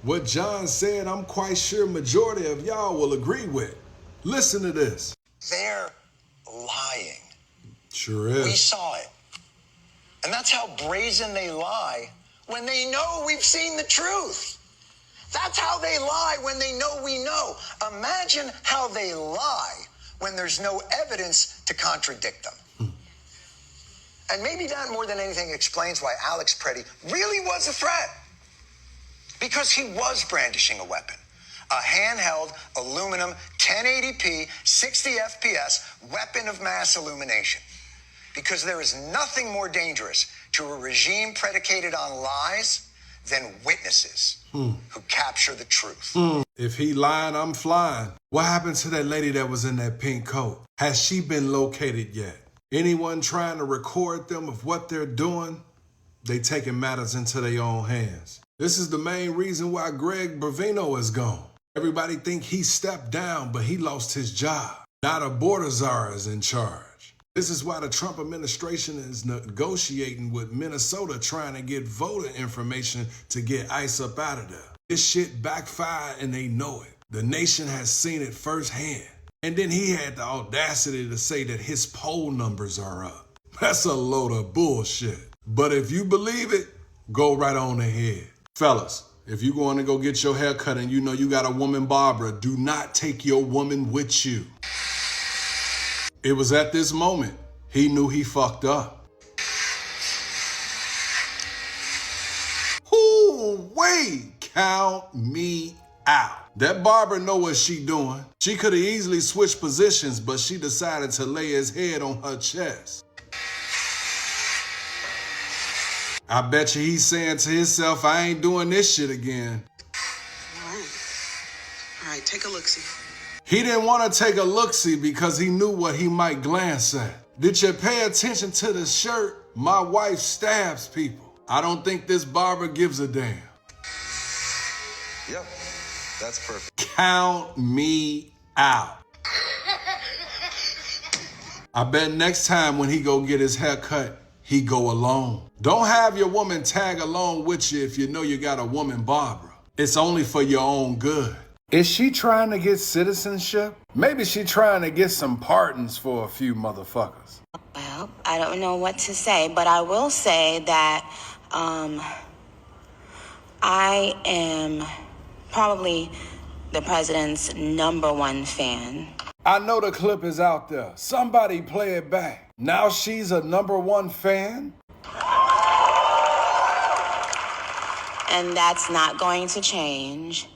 What John said, I'm quite sure majority of y'all will agree with. Listen to this. They're lying. Sure is. We saw it. And that's how brazen they lie when they know we've seen the truth. That's how they lie when they know we know. Imagine how they lie when there's no evidence to contradict them. And maybe that more than anything explains why Alex Preddy really was a threat. Because he was brandishing a weapon. A handheld, aluminum, 1080p, 60 FPS weapon of mass illumination. Because there is nothing more dangerous to a regime predicated on lies than witnesses who capture the truth. If he lying, I'm flying. What happened to that lady that was in that pink coat? Has she been located yet? Anyone trying to record them of what they're doing? They taking matters into their own hands. This is the main reason why Greg Bavino is gone. Everybody think he stepped down, but he lost his job. Now the border czar is in charge. This is why the Trump administration is negotiating with Minnesota trying to get voter information to get ICE up out of there. This shit backfired and they know it. The nation has seen it firsthand. And then he had the audacity to say that his poll numbers are up. That's a load of bullshit. But if you believe it, go right on ahead. Fellas, if you're going to go get your hair cut and you know you got a woman barber, do not take your woman with you. It was at this moment he knew he fucked up. Wait, count me out. That barber know what she doing. She could have easily switched positions, but she decided to lay his head on her chest. I bet you he's saying to himself, I ain't doing this shit again. All right, take a look-see. He didn't want to take a look-see because he knew what he might glance at. Did you pay attention to the shirt? My wife stabs people. I don't think this barber gives a damn. Yep, that's perfect. Count me out. I bet next time when he go get his hair cut, he go alone. Don't have your woman tag along with you if you know you got a woman barber. It's only for your own good. Is she trying to get citizenship? Maybe she trying to get some pardons for a few motherfuckers. Well, I don't know what to say, but I will say that I am probably the president's #1 fan. I know the clip is out there. Somebody play it back. Now she's a #1 fan? And that's not going to change.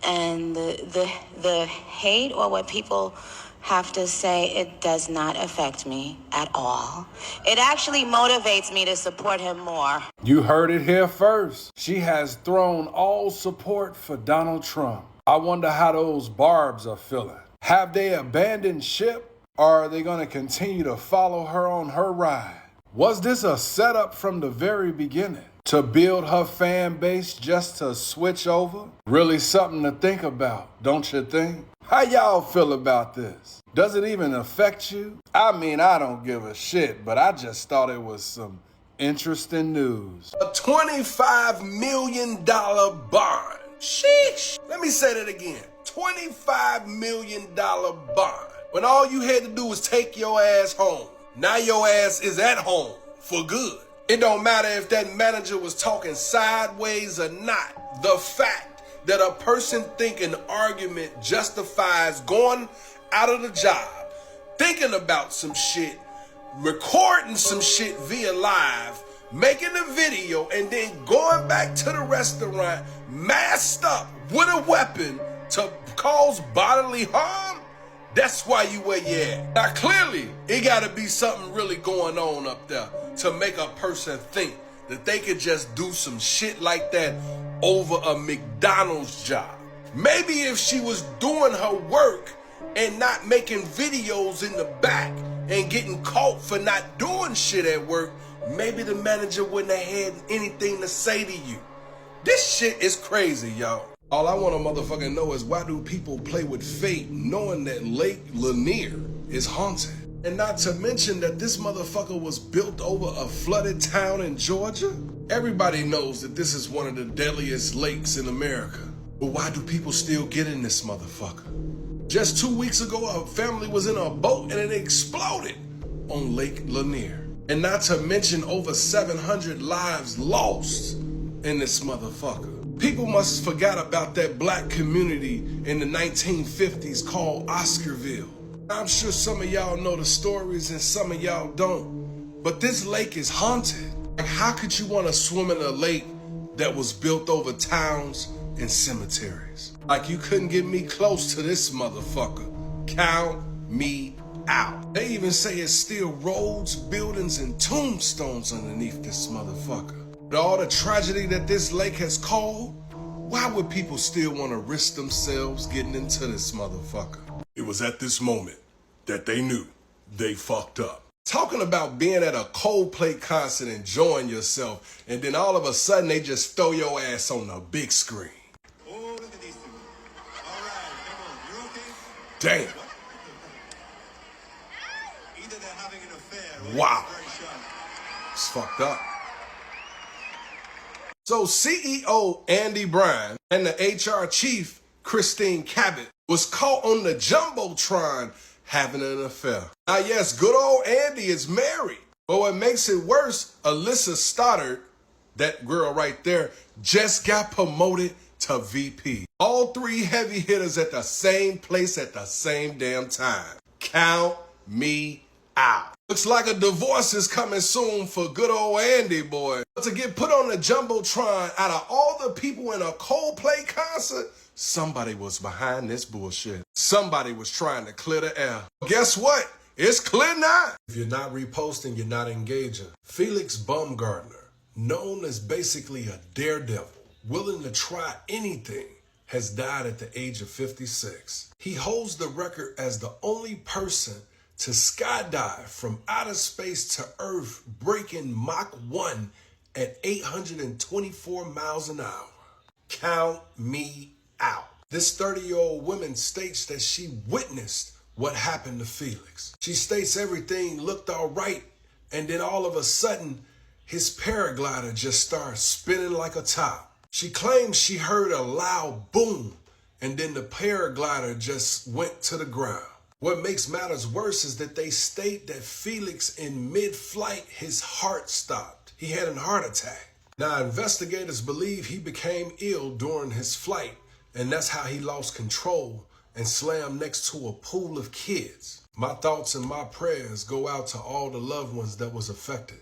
And the hate or what people have to say, it does not affect me at all. It actually motivates me to support him more. You heard it here first. She has thrown all support for Donald Trump. I wonder how those barbs are feeling. Have they abandoned ship, or are they going to continue to follow her on her ride? Was this a setup from the very beginning to build her fan base just to switch over? Really something to think about, don't you think? How y'all feel about this? Does it even affect you? I mean, I don't give a shit, but I just thought it was some interesting news. A $25 million bond. Sheesh. Let me say that again. $25 million bond. When all you had to do was take your ass home. Now your ass is at home for good. It don't matter if that manager was talking sideways or not. The fact that a person think an argument justifies going out of the job, thinking about some shit, recording some shit via live, making a video, and then going back to the restaurant masked up with a weapon to cause bodily harm, that's why you where you at. Now clearly, it gotta be something really going on up there to make a person think that they could just do some shit like that over a McDonald's job. Maybe if she was doing her work and not making videos in the back and getting caught for not doing shit at work, maybe the manager wouldn't have had anything to say to you. This shit is crazy, y'all. All I want to motherfucking know is why do people play with fate knowing that Lake Lanier is haunted? And not to mention that this motherfucker was built over a flooded town in Georgia. Everybody knows that this is one of the deadliest lakes in America. But why do people still get in this motherfucker? Just 2 weeks ago, a family was in a boat and it exploded on Lake Lanier. And not to mention over 700 lives lost in this motherfucker. People must have forgot about that black community in the 1950s called Oscarville. I'm sure some of y'all know the stories and some of y'all don't. But this lake is haunted. Like, how could you want to swim in a lake that was built over towns and cemeteries? Like, you couldn't get me close to this motherfucker. Count me out. They even say it's still roads, buildings, and tombstones underneath this motherfucker. With all the tragedy that this lake has caused, why would people still want to risk themselves getting into this motherfucker? It was at this moment that they knew they fucked up. Talking about being at a Coldplay concert enjoying yourself, and then all of a sudden they just throw your ass on the big screen. Oh, look at these two. All right, come on, you're okay? Damn. Either they're having an affair or Wow. it's very sharp. It's fucked up. So CEO Andy Bryan and the HR chief Christine Cabot was caught on the Jumbotron having an affair. Now, yes, good old Andy is married. But what makes it worse, Alyssa Stoddard, that girl right there, just got promoted to VP. All three heavy hitters at the same place at the same damn time. Count me out. Looks like a divorce is coming soon for good old Andy, boy. But to get put on the Jumbotron out of all the people in a Coldplay concert, somebody was behind this bullshit. Somebody was trying to clear the air. Guess what? It's clear now. If you're not reposting, you're not engaging. Felix Baumgartner, known as basically a daredevil, willing to try anything, has died at the age of 56. He holds the record as the only person to skydive from outer space to Earth, breaking Mach 1 at 824 miles an hour. Count me out. This 30-year-old woman states that she witnessed what happened to Felix. She states everything looked all right, and then all of a sudden, his paraglider just started spinning like a top. She claims she heard a loud boom, and then the paraglider just went to the ground. What makes matters worse is that they state that Felix, in mid-flight, his heart stopped. He had a heart attack. Now, investigators believe he became ill during his flight, and that's how he lost control and slammed next to a pool of kids. My thoughts and my prayers go out to all the loved ones that was affected.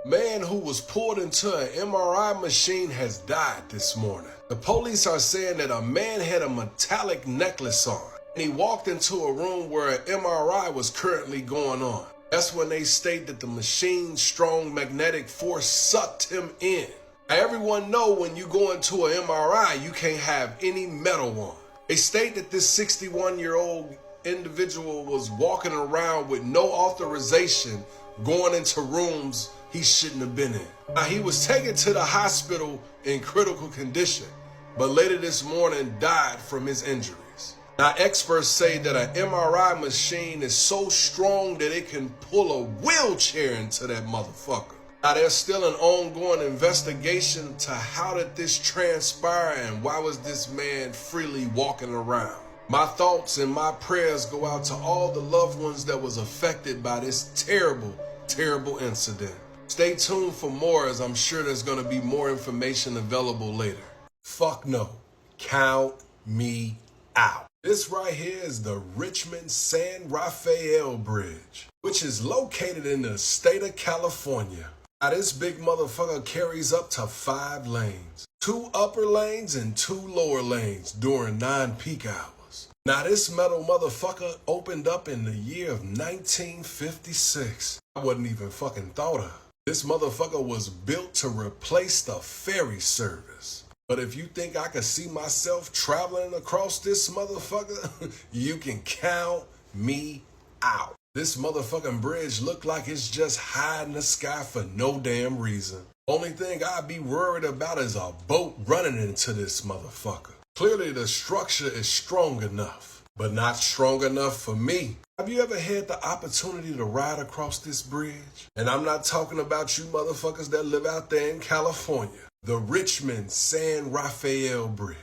Man who was pulled into an MRI machine has died this morning. The police are saying that a man had a metallic necklace on. And he walked into a room where an MRI was currently going on. That's when they state that the machine's strong magnetic force sucked him in. Now, everyone know when you go into an MRI, you can't have any metal on. They state that this 61-year-old individual was walking around with no authorization, going into rooms he shouldn't have been in. Now, he was taken to the hospital in critical condition, but later this morning died from his injuries. Now, experts say that an MRI machine is so strong that it can pull a wheelchair into that motherfucker. Now, there's still an ongoing investigation to how did this transpire and why was this man freely walking around. My thoughts and my prayers go out to all the loved ones that was affected by this terrible, terrible incident. Stay tuned for more, as I'm sure there's going to be more information available later. Fuck no. Count me out. This right here is the Richmond San Rafael Bridge, which is located in the state of California. Now, this big motherfucker carries up to 5 lanes, 2 upper lanes and 2 lower lanes during non-peak hours. Now, this metal motherfucker opened up in the year of 1956. I wasn't even fucking thought of. This motherfucker was built to replace the ferry service. But if you think I could see myself traveling across this motherfucker, you can count me out. This motherfucking bridge look like it's just high in the sky for no damn reason. Only thing I'd be worried about is a boat running into this motherfucker. Clearly the structure is strong enough. but not strong enough for me. Have you ever had the opportunity to ride across this bridge? And I'm not talking about you motherfuckers that live out there in California. The Richmond San Rafael Bridge.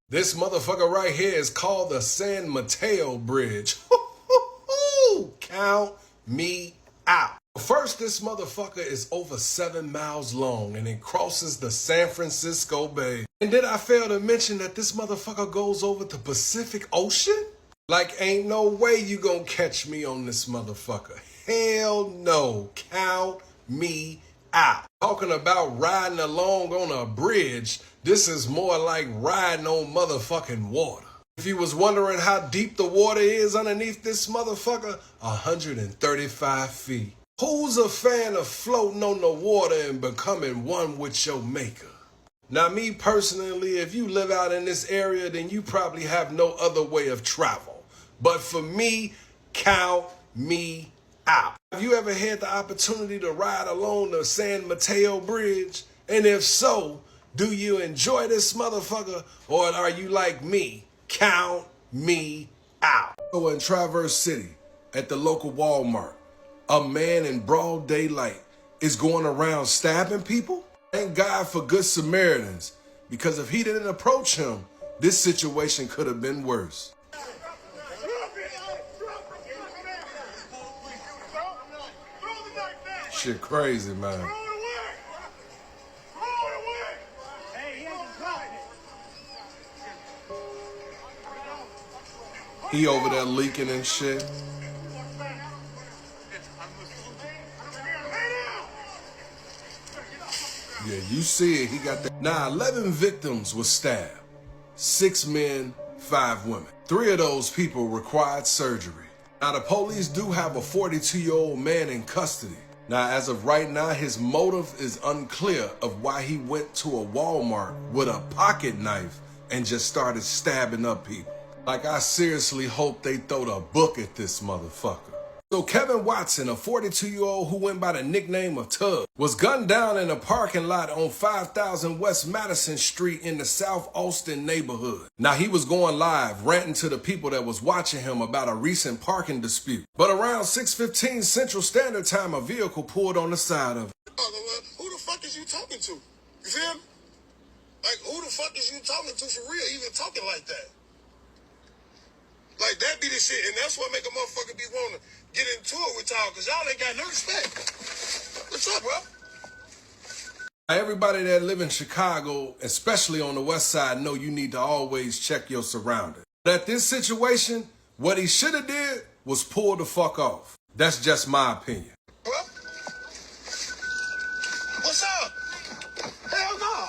This motherfucker right here is called the San Mateo Bridge. Count me out. First, this motherfucker is over 7 miles long and it crosses the San Francisco Bay. And did I fail to mention that this motherfucker goes over the Pacific Ocean? Like, ain't no way you gonna catch me on this motherfucker. Hell no. Count me out. Talking about riding along on a bridge, this is more like riding on motherfucking water. If you was wondering how deep the water is underneath this motherfucker, 135 feet. Who's a fan of floating on the water and becoming one with your maker? Now, me personally, if you live out in this area, then you probably have no other way of travel. But for me, count me out. Have you ever had the opportunity to ride along the San Mateo Bridge? And if so, do you enjoy this motherfucker, or are you like me? Count me out. So in Traverse City, at the local Walmart, a man in broad daylight is going around stabbing people? Thank God for Good Samaritans, because if he didn't approach him, this situation could have been worse. Shit crazy, man. He over there leaking and shit. Yeah, you see it. He got that. Now, 11 victims were stabbed. 6 men, 5 women. 3 of those people required surgery. Now, the police do have a 42-year-old man in custody. Now, as of right now, his motive is unclear of why he went to a Walmart with a pocket knife and just started stabbing up people. Like, I seriously hope they throw the book at this motherfucker. So Kevin Watson, a 42-year-old who went by the nickname of Tug, was gunned down in a parking lot on 5000 West Madison Street in the South Austin neighborhood. Now, he was going live, ranting to the people that was watching him about a recent parking dispute. But around 6:15 Central Standard Time, a vehicle pulled on the side of it. Who the fuck is you talking to? You feel me? Like, who the fuck is you talking to for real, even talking like that? Like, that be the shit, and that's what make a motherfucker be wanting to get into it with y'all, because y'all ain't got no respect. What's up, bro? Everybody that live in Chicago, especially on the west side, know you need to always check your surroundings. But at this situation, what he should have did was pull the fuck off. That's just my opinion. Bro? What's up? Hell no.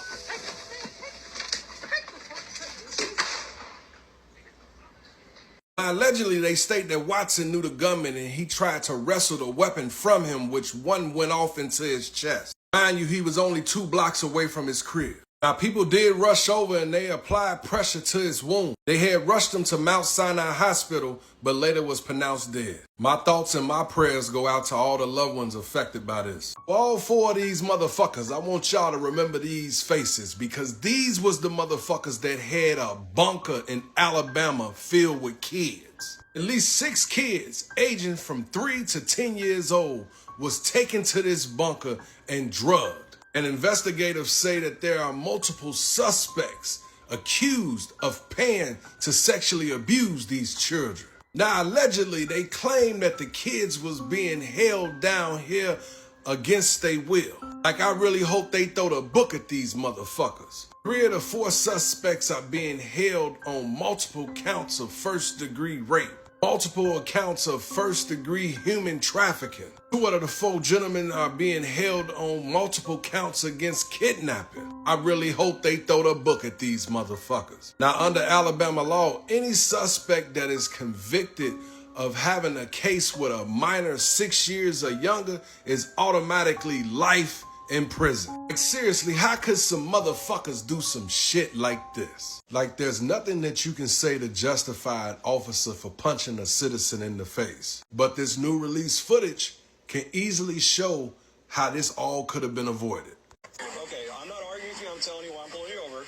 Allegedly, they state that Watson knew the gunman and he tried to wrestle the weapon from him, which one went off into his chest. Mind you, he was only 2 blocks away from his crib. Now, people did rush over and they applied pressure to his wound. They had rushed him to Mount Sinai Hospital, but later was pronounced dead. My thoughts and my prayers go out to all the loved ones affected by this. For all 4 of these motherfuckers, I want y'all to remember these faces, because these was the motherfuckers that had a bunker in Alabama filled with kids. At least 6 kids, aging from 3 to 10 years old, was taken to this bunker and drugged. And investigators say that there are multiple suspects accused of paying to sexually abuse these children. Now, allegedly, they claim that the kids was being held down here against their will. Like, I really hope they throw the book at these motherfuckers. 3 of the 4 suspects are being held on multiple counts of first-degree rape, multiple accounts of first-degree human trafficking. 2 out of the 4 gentlemen are being held on multiple counts against kidnapping. I really hope they throw the book at these motherfuckers. Now, under Alabama law, any suspect that is convicted of having a case with a minor 6 years or younger is automatically life in prison. Like, seriously, how could some motherfuckers do some shit like this? Like, there's nothing that you can say to justify an officer for punching a citizen in the face. But this new release footage can easily show how this all could have been avoided. Okay, I'm not arguing with you. I'm telling you why I'm pulling you over.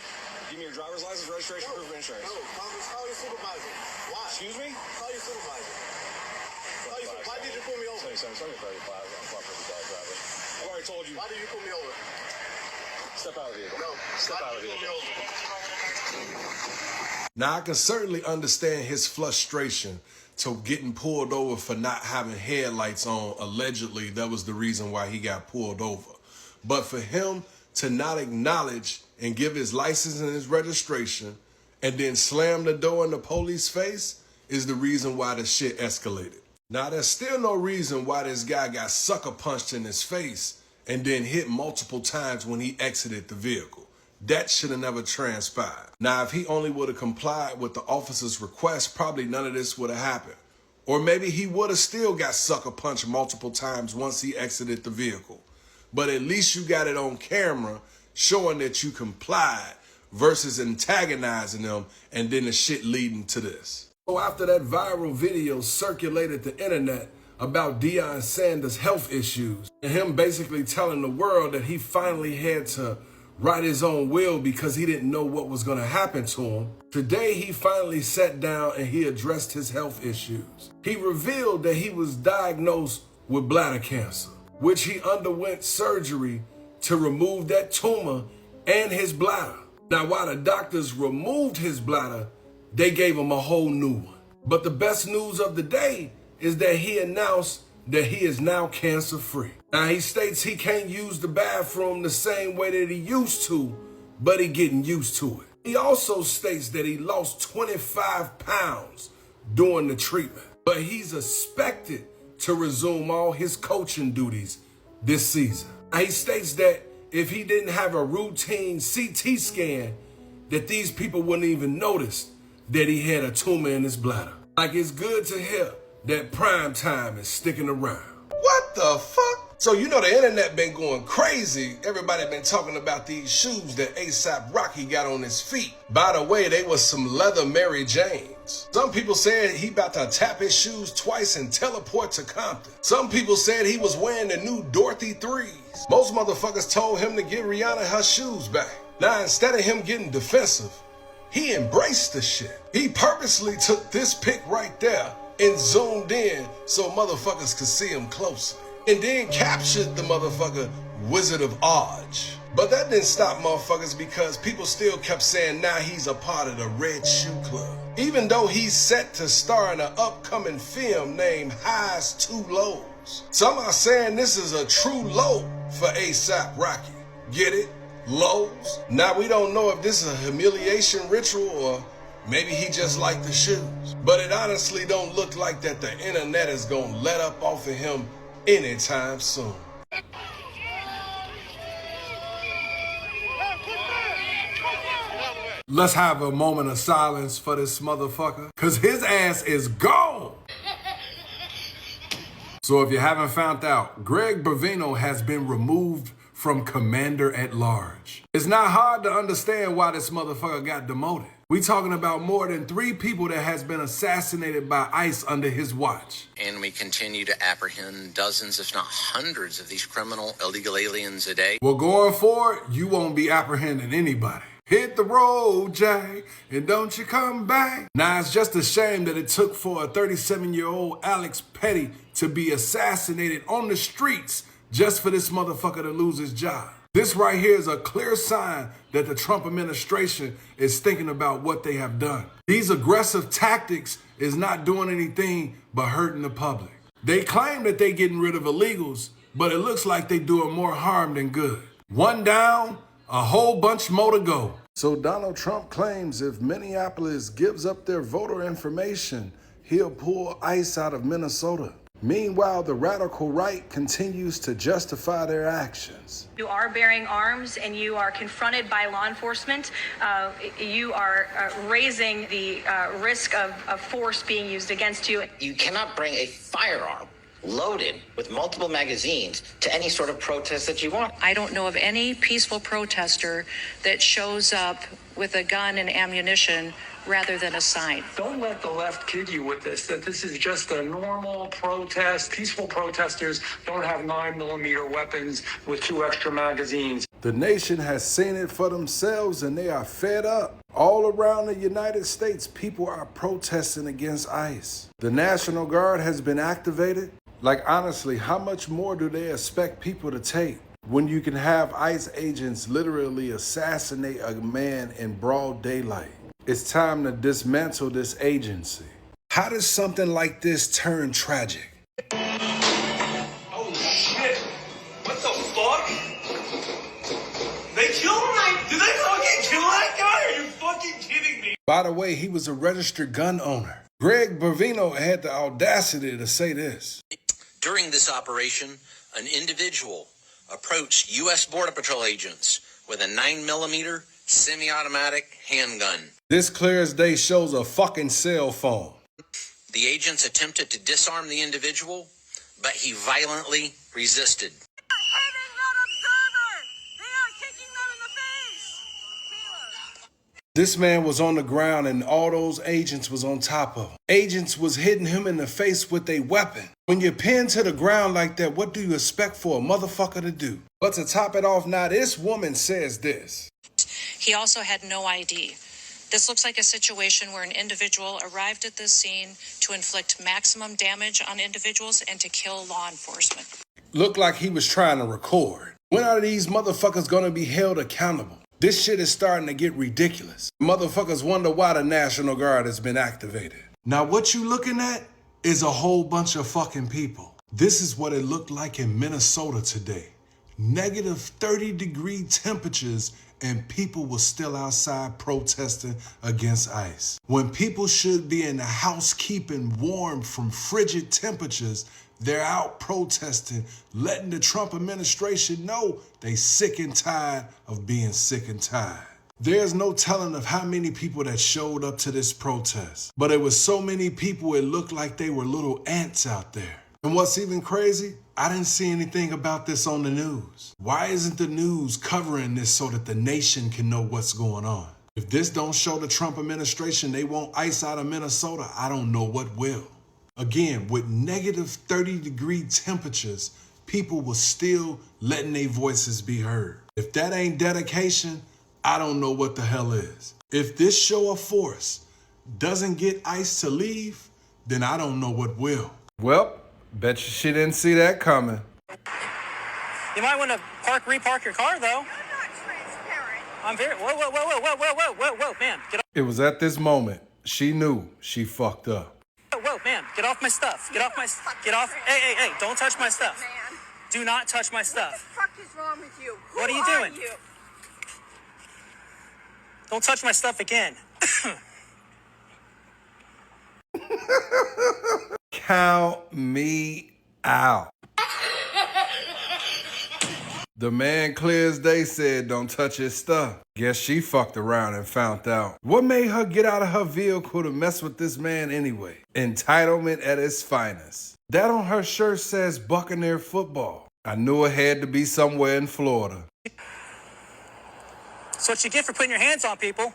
Give me your driver's license, registration, proof of insurance. No, call your supervisor. Why? Excuse me? Call your supervisor. Why did you pull me over? Sorry, 35. I'm cooperating with driver. I've already told you. Why did you pull me over? Step out of the vehicle. No. Step Why out of the did you pull me vehicle. over? Now, I can certainly understand his frustration to getting pulled over for not having headlights on. Allegedly, that was the reason why he got pulled over. But for him to not acknowledge and give his license and his registration and then slam the door in the police face is the reason why the shit escalated. Now, there's still no reason why this guy got sucker punched in his face and then hit multiple times when he exited the vehicle. That should have never transpired. Now, if he only would have complied with the officer's request, probably none of this would have happened. Or maybe he would have still got sucker punched multiple times once he exited the vehicle. But at least you got it on camera showing that you complied versus antagonizing them and then the shit leading to this. So after that viral video circulated the internet about Deion Sanders' health issues and him basically telling the world that he finally had to write his own will because he didn't know what was going to happen to him, today he finally sat down and he addressed his health issues. He revealed that he was diagnosed with bladder cancer, which he underwent surgery to remove that tumor and his bladder. Now, while the doctors removed his bladder, they gave him a whole new one. But the best news of the day is that he announced that he is now cancer-free. Now, he states he can't use the bathroom the same way that he used to, but he getting used to it. He also states that he lost 25 pounds during the treatment, but he's expected to resume all his coaching duties this season. Now, he states that if he didn't have a routine CT scan, that these people wouldn't even notice that he had a tumor in his bladder. Like, it's good to hear that prime time is sticking around. What the fuck? So you know the internet been going crazy. Everybody been talking about these shoes that A$AP Rocky got on his feet. By the way, they was some leather Mary Janes. Some people said he about to tap his shoes twice and teleport to Compton. Some people said he was wearing the new Dorothy 3s. Most motherfuckers told him to give Rihanna her shoes back. Now, instead of him getting defensive, he embraced the shit. He purposely took this pic right there and zoomed in so motherfuckers could see him closely. And then captured the motherfucker Wizard of Oz. But that didn't stop motherfuckers because people still kept saying now he's a part of the Red Shoe Club. Even though he's set to star in an upcoming film named Highs to Lows. Some are saying this is a true low for A$AP Rocky. Get it? Lows? Now we don't know if this is a humiliation ritual or maybe he just liked the shoes. But it honestly don't look like that the internet is gonna let up off of him anytime soon. Let's have a moment of silence for this motherfucker, cause his ass is gone. So if you haven't found out, Greg Bavino has been removed from Commander at Large. It's not hard to understand why this motherfucker got demoted. We talking about more than 3 people that has been assassinated by ICE under his watch. And we continue to apprehend dozens, if not hundreds, of these criminal illegal aliens a day. Well, going forward, you won't be apprehending anybody. Hit the road, Jay, and don't you come back. Now, it's just a shame that it took for a 37-year-old Alex Petty to be assassinated on the streets just for this motherfucker to lose his job. This right here is a clear sign that the Trump administration is thinking about what they have done. These aggressive tactics is not doing anything but hurting the public. They claim that they getting rid of illegals, but it looks like they doing more harm than good. One down, a whole bunch more to go. So Donald Trump claims if Minneapolis gives up their voter information, he'll pull ICE out of Minnesota. Meanwhile, the radical right continues to justify their actions. You are bearing arms and you are confronted by law enforcement. You are raising the risk of force being used against you. You cannot bring a firearm loaded with multiple magazines to any sort of protest that you want. I don't know of any peaceful protester that shows up with a gun and ammunition rather than a sign. Don't let the left kid you with this, that this is just a normal protest. Peaceful protesters don't have 9mm weapons with 2 extra magazines. The nation has seen it for themselves and they are fed up. All around the United States, people are protesting against ICE. The National Guard has been activated. Like, honestly, how much more do they expect people to take when you can have ICE agents literally assassinate a man in broad daylight? It's time to dismantle this agency. How does something like this turn tragic? Oh shit! What the fuck? They killed him? Did they fucking kill that guy? Are you fucking kidding me? By the way, he was a registered gun owner. Greg Bavino had the audacity to say this. During this operation, an individual approached U.S. Border Patrol agents with a 9mm semi-automatic handgun. This clear as day shows a fucking cell phone. The agents attempted to disarm the individual, but he violently resisted. This man was on the ground and all those agents was on top of him. Agents was hitting him in the face with a weapon. When you're pinned to the ground like that, what do you expect for a motherfucker to do? But to top it off, now this woman says this. He also had no ID. This looks like a situation where an individual arrived at this scene to inflict maximum damage on individuals and to kill law enforcement. Looked like he was trying to record. When are these motherfuckers gonna be held accountable? This shit is starting to get ridiculous. Motherfuckers wonder why the National Guard has been activated. Now what you looking at is a whole bunch of fucking people. This is what it looked like in Minnesota today. Negative 30-degree temperatures and people were still outside protesting against ICE. When people should be in the house keeping warm from frigid temperatures, they're out protesting, letting the Trump administration know they sick and tired of being sick and tired. There's no telling of how many people that showed up to this protest, but it was so many people it looked like they were little ants out there. And what's even crazy, I didn't see anything about this on the news. Why isn't the news covering this so that the nation can know what's going on? If this don't show the Trump administration they want ICE out of Minnesota, I don't know what will. Again, with negative 30-degree temperatures, people were still letting their voices be heard. If that ain't dedication, I don't know what the hell is. If this show of force doesn't get ICE to leave, then I don't know what will. Well, bet you she didn't see that coming. You might want to repark your car, though. I'm not transparent. I'm very. Whoa, man. Get off. It was at this moment she knew she fucked up. Whoa, man. Get off my stuff. Get off my. Get off. Hey. Don't touch my stuff. Man. Do not touch my stuff. What the fuck is wrong with you? What are you doing? Don't touch my stuff again. Count me out. The man clear as day said don't touch his stuff. Guess she fucked around and found out. What made her get out of her vehicle to mess with this man anyway? Entitlement at its finest. That on her shirt says Buccaneer football. I knew it had to be somewhere in Florida. That's what you get for putting your hands on people.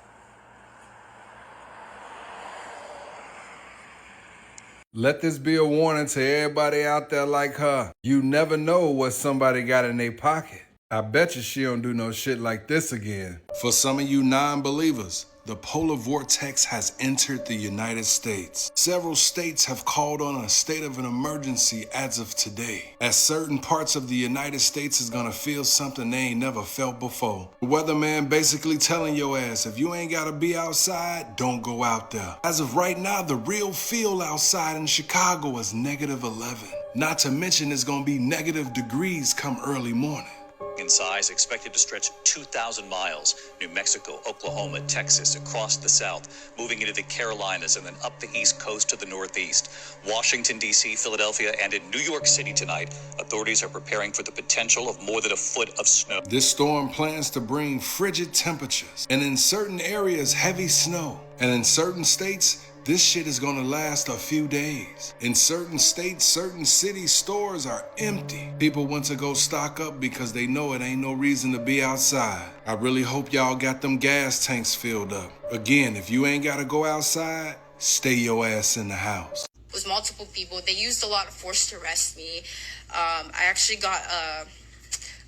Let this be a warning to everybody out there like her. You never know what somebody got in their pocket. I bet you she don't do no shit like this again. For some of you non-believers, the polar vortex has entered the United States. Several states have called on a state of an emergency as of today, as certain parts of the United States is gonna feel something they ain't never felt before. The weatherman basically telling your ass, if you ain't gotta be outside, don't go out there. As of right now, the real feel outside in Chicago is negative 11. Not to mention it's gonna be negative degrees come early morning. In size, expected to stretch 2,000 miles. New Mexico, Oklahoma, Texas, across the south, moving into the Carolinas and then up the east coast to the northeast. Washington, D.C., Philadelphia, and in New York City tonight, authorities are preparing for the potential of more than a foot of snow. This storm plans to bring frigid temperatures, and in certain areas, heavy snow. And in certain states, this shit is gonna last a few days. In certain states, certain city stores are empty. People want to go stock up because they know it ain't no reason to be outside. I really hope y'all got them gas tanks filled up. Again, if you ain't gotta go outside, stay your ass in the house. It was multiple people. They used a lot of force to arrest me. I actually got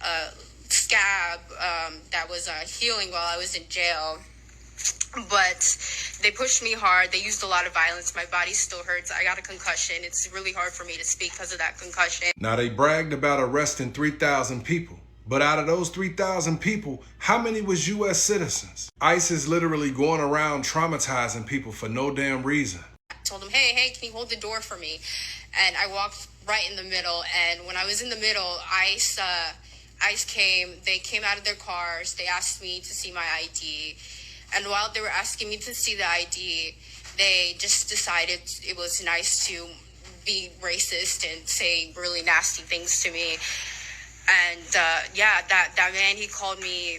a scab that was healing while I was in jail. But they pushed me hard. They used a lot of violence. My body still hurts. I got a concussion. It's really hard for me to speak because of that concussion. Now, they bragged about arresting 3,000 people. But out of those 3,000 people, how many was U.S. citizens? ICE is literally going around traumatizing people for no damn reason. I told them, hey, can you hold the door for me? And I walked right in the middle. And when I was in the middle, ICE came. They came out of their cars. They asked me to see my ID. And while they were asking me to see the ID, they just decided it was nice to be racist and say really nasty things to me. And that man, he called me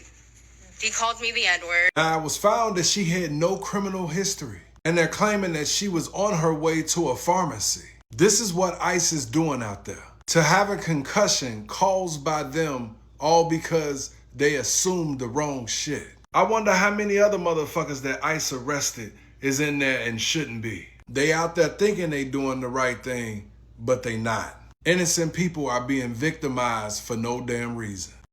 the N-word. Now, it was found that she had no criminal history, and they're claiming that she was on her way to a pharmacy. This is what ICE is doing out there. To have a concussion caused by them, all because they assumed the wrong shit. I wonder how many other motherfuckers that ICE arrested is in there and shouldn't be. They out there thinking they doing the right thing, but they not. Innocent people are being victimized for no damn reason.